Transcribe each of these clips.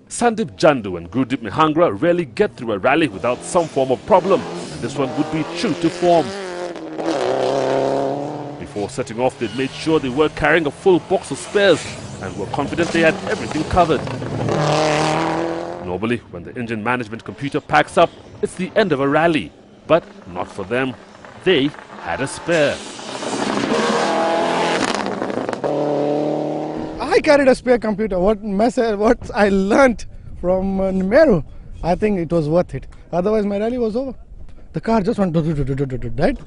Sandeep, Jandu and Gurdeep Mihangra rarely get through a rally without some form of problem, and this one would be true to form. Before setting off, they'd made sure they were carrying a full box of spares and were confident they had everything covered. Normally, when the engine management computer packs up, it's the end of a rally, but not for them. They had a spare. I carried a spare computer. What I learnt from Meru, I think it was worth it. Otherwise, my rally was over. The car just went right,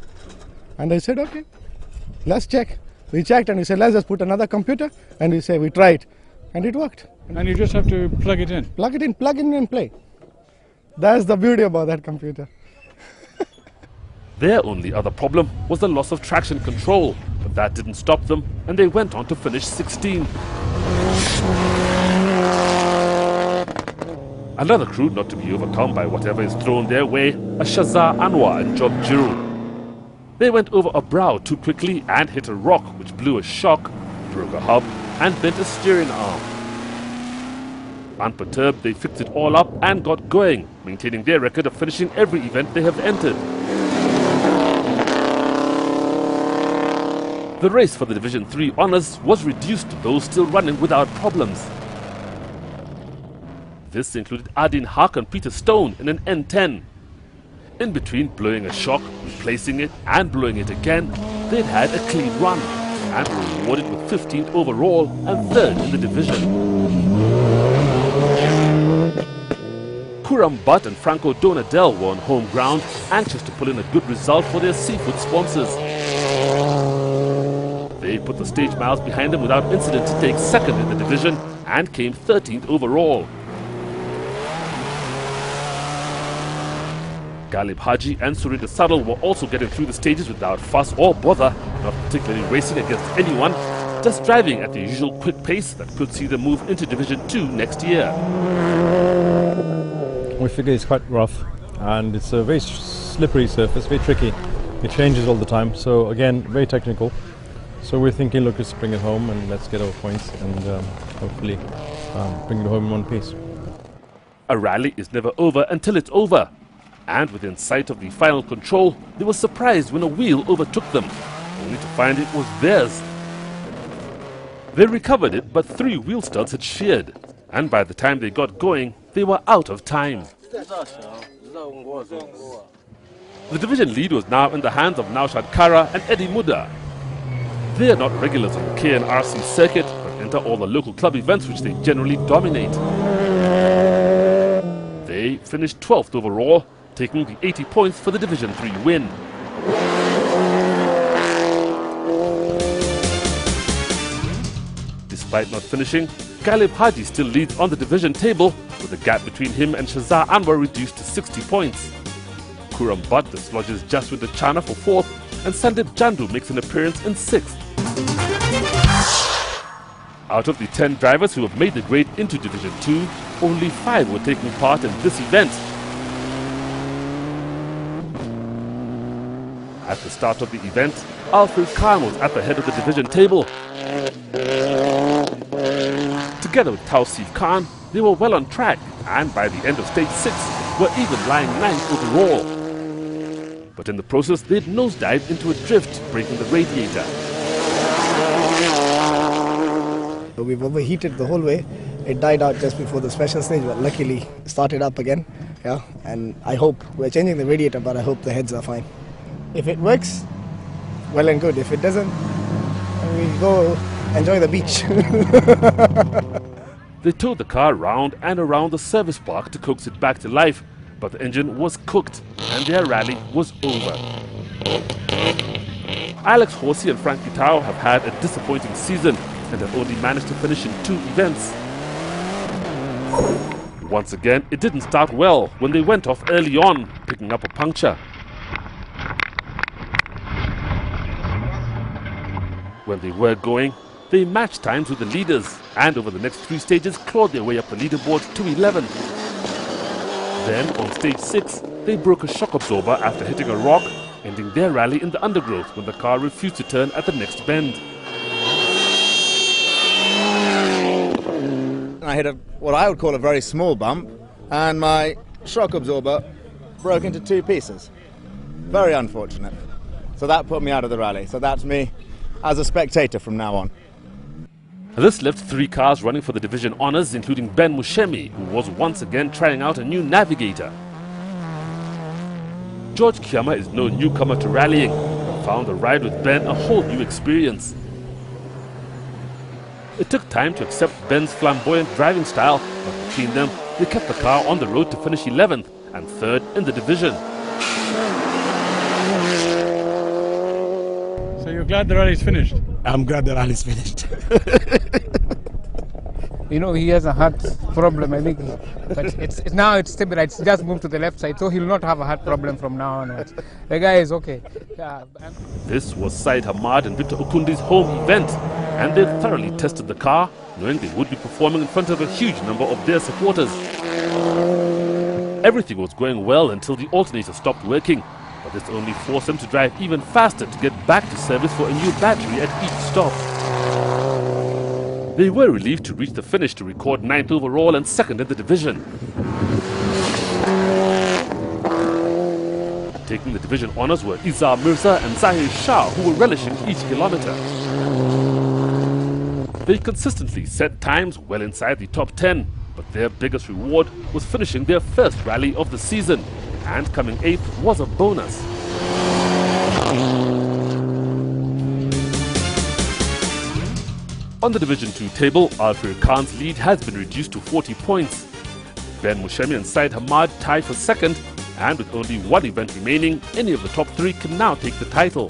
and I said, okay, let's check. We checked and we said, let's just put another computer, and we say we try it, and it worked. And you just have to plug it in. Plug it in, and play. That's the beauty about that computer. Their only other problem was the loss of traction control, but that didn't stop them, and they went on to finish 16. Another crew not to be overcome by whatever is thrown their way, a Shazar Anwar and Job Jiru. They went over a brow too quickly and hit a rock which blew a shock, broke a hub and bent a steering arm. Unperturbed, they fixed it all up and got going, maintaining their record of finishing every event they have entered. The race for the Division 3 honours was reduced to those still running without problems. This included Adin Haq and Peter Stone in an N10. In between blowing a shock, replacing it and blowing it again, they'd had a clean run and were rewarded with 15th overall and 3rd in the division. Kuram Butt and Franco Donadell were on home ground, anxious to pull in a good result for their seafood sponsors. They put the stage miles behind them without incident to take 2nd in the division and came 13th overall. Ghalib, Hajee and Surinder Saddle were also getting through the stages without fuss or bother, not particularly racing against anyone, just driving at the usual quick pace that could see them move into Division 2 next year. We figure it's quite rough and it's a very slippery surface, very tricky. It changes all the time, so again, very technical. So we're thinking, look, let's bring it home and let's get our points and hopefully bring it home in one piece. A rally is never over until it's over. And within sight of the final control, they were surprised when a wheel overtook them, only to find it was theirs. They recovered it, but 3 wheel studs had sheared, and by the time they got going, they were out of time. The division lead was now in the hands of Naushad Kara and Eddie Muda. They are not regulars on the KNRC circuit, but enter all the local club events which they generally dominate. They finished 12th overall, taking the 80 points for the Division 3 win. Despite not finishing, Ghalib Hajee still leads on the division table, with the gap between him and Shazar Anwar reduced to 60 points. Kuram Butt dislodges Jaswin Chana for 4th, and Sandeep Jandu makes an appearance in 6th. Out of the 10 drivers who have made the grade into Division 2, only 5 were taking part in this event. At the start of the event, Alfir Khan was at the head of the division table. Together with Tausif Khan, they were well on track, and by the end of stage 6, were even lying 9th overall. But in the process, they'd nosedived into a drift, breaking the radiator. We've overheated the whole way. It died out just before the special stage, but luckily started up again. Yeah, and I hope we're changing the radiator, but I hope the heads are fine. If it works, well and good. If it doesn't, we go enjoy the beach. They towed the car round and around the service park to coax it back to life, but the engine was cooked and their rally was over. Alex Horsey and Frank Gitau have had a disappointing season and have only managed to finish in 2 events. Once again, it didn't start well when they went off early on, picking up a puncture. When they were going, they matched times with the leaders and over the next 3 stages clawed their way up the leaderboard to 11th. Then on stage 6, they broke a shock absorber after hitting a rock, ending their rally in the undergrowth when the car refused to turn at the next bend. I hit what I would call a very small bump, and my shock absorber broke into 2 pieces. Very unfortunate. So that put me out of the rally. So that's me as a spectator from now on. This left 3 cars running for the division honours, including Ben Muchemi, who was once again trying out a new navigator. George Kiama is no newcomer to rallying, but found the ride with Ben a whole new experience. It took time to accept Ben's flamboyant driving style, but between them, they kept the car on the road to finish 11th and 3rd in the division. So you're glad the rally's finished? I'm glad the rally's finished. You know, he has a heart problem, I think, but now it's stabilized. It's just moved to the left side, so he'll not have a heart problem from now onwards. The guy is okay. This was Said Hamad and Victor Okundi's home event, and they thoroughly tested the car, knowing they would be performing in front of a huge number of their supporters. Everything was going well until the alternator stopped working, but this only forced them to drive even faster to get back to service for a new battery at each stop. They were relieved to reach the finish to record 9th overall and 2nd in the division. Taking the division honours were Izzar Mirza and Zahir Shah, who were relishing each kilometre. They consistently set times well inside the top 10, but their biggest reward was finishing their first rally of the season, and coming 8th was a bonus. On the Division 2 table, Alfir Khan's lead has been reduced to 40 points. Ben Muchemi and Said Hamad tie for 2nd, and with only one event remaining, any of the top 3 can now take the title.